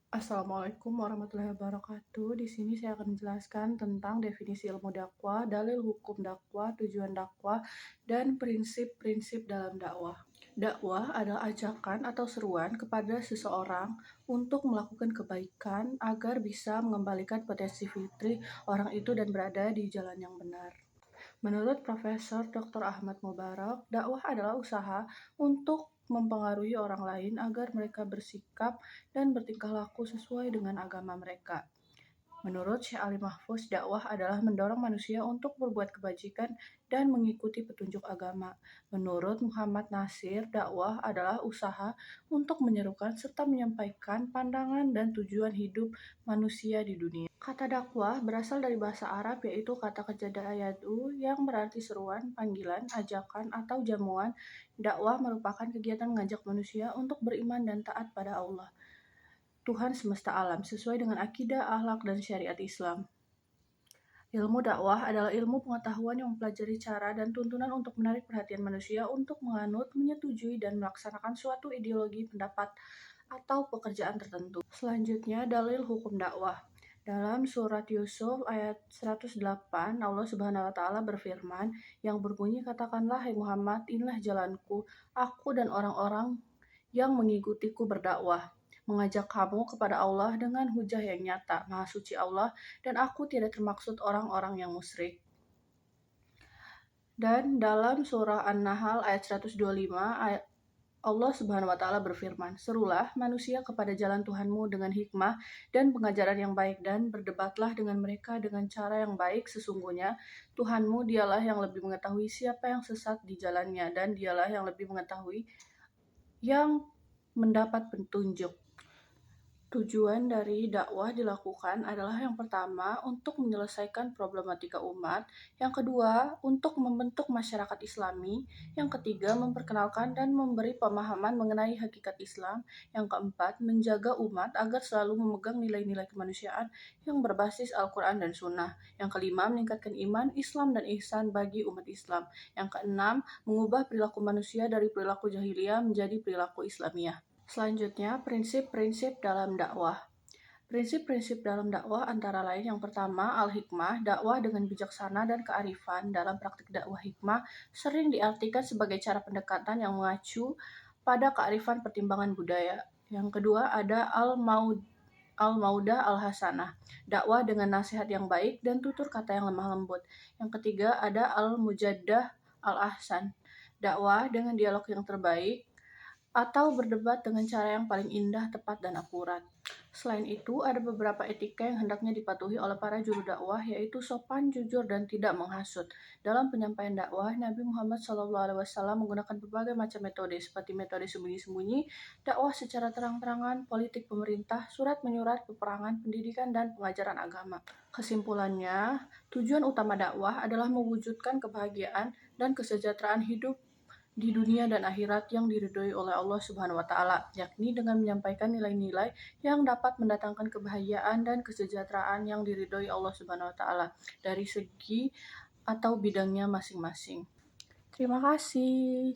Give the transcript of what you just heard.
Assalamualaikum warahmatullahi wabarakatuh. Di sini saya akan menjelaskan tentang definisi ilmu dakwah, dalil hukum dakwah, tujuan dakwah, dan prinsip-prinsip dalam dakwah. Dakwah adalah ajakan atau seruan kepada seseorang untuk melakukan kebaikan agar bisa mengembalikan potensi fitri orang itu dan berada di jalan yang benar. Menurut Profesor Dr. Ahmad Mubarak, dakwah adalah usaha untuk mempengaruhi orang lain agar mereka bersikap dan bertingkah laku sesuai dengan agama mereka. Menurut Syekh Ali Mahfuz, dakwah adalah mendorong manusia untuk berbuat kebajikan dan mengikuti petunjuk agama. Menurut Muhammad Nasir, dakwah adalah usaha untuk menyerukan serta menyampaikan pandangan dan tujuan hidup manusia di dunia. Kata dakwah berasal dari bahasa Arab yaitu kata kejada yad'u yang berarti seruan, panggilan, ajakan, atau jamuan. Dakwah merupakan kegiatan mengajak manusia untuk beriman dan taat pada Allah, Tuhan semesta alam, sesuai dengan akidah, akhlak, dan syariat Islam. Ilmu dakwah adalah ilmu pengetahuan yang mempelajari cara dan tuntunan untuk menarik perhatian manusia untuk menganut, menyetujui, dan melaksanakan suatu ideologi, pendapat, atau pekerjaan tertentu. Selanjutnya, dalil hukum dakwah. Dalam surat Yusuf ayat 108, Allah Subhanahu wa taala berfirman yang berbunyi, "Katakanlah hai Muhammad, inilah jalanku, aku dan orang-orang yang mengikutiku berdakwah, mengajak kamu kepada Allah dengan hujah yang nyata. Maha suci Allah dan aku tidak termaksud orang-orang yang musyrik." Dan dalam surah An-Nahl ayat 125, Allah Subhanahu wa taala berfirman, "Serulah manusia kepada jalan Tuhanmu dengan hikmah dan pengajaran yang baik dan berdebatlah dengan mereka dengan cara yang baik. Sesungguhnya Tuhanmu dialah yang lebih mengetahui siapa yang sesat di jalannya dan dialah yang lebih mengetahui yang mendapat petunjuk." Tujuan dari dakwah dilakukan adalah yang pertama, untuk menyelesaikan problematika umat, yang kedua, untuk membentuk masyarakat Islami, yang ketiga, memperkenalkan dan memberi pemahaman mengenai hakikat Islam, yang keempat, menjaga umat agar selalu memegang nilai-nilai kemanusiaan yang berbasis Al-Quran dan Sunnah, yang kelima, meningkatkan iman, Islam, dan ihsan bagi umat Islam, yang keenam, mengubah perilaku manusia dari perilaku jahiliyah menjadi perilaku Islamiyah. Selanjutnya, prinsip-prinsip dalam dakwah. Prinsip-prinsip dalam dakwah antara lain yang pertama, al-hikmah, dakwah dengan bijaksana dan kearifan. Dalam praktik dakwah, hikmah sering diartikan sebagai cara pendekatan yang mengacu pada kearifan pertimbangan budaya. Yang kedua, ada al-maudah al-hasanah, dakwah dengan nasihat yang baik dan tutur kata yang lemah lembut. Yang ketiga, ada al-mujaddah al-ahsan, dakwah dengan dialog yang terbaik atau berdebat dengan cara yang paling indah, tepat, dan akurat. Selain itu, ada beberapa etika yang hendaknya dipatuhi oleh para juru dakwah, yaitu sopan, jujur, dan tidak menghasut. Dalam penyampaian dakwah, Nabi Muhammad SAW menggunakan berbagai macam metode, seperti metode sembunyi-sembunyi, dakwah secara terang-terangan, politik pemerintah, surat menyurat, peperangan, pendidikan, dan pengajaran agama. Kesimpulannya, tujuan utama dakwah adalah mewujudkan kebahagiaan dan kesejahteraan hidup di dunia dan akhirat yang diridhoi oleh Allah Subhanahu wa taala, yakni dengan menyampaikan nilai-nilai yang dapat mendatangkan kebahagiaan dan kesejahteraan yang diridhoi Allah Subhanahu wa taala dari segi atau bidangnya masing-masing. Terima kasih.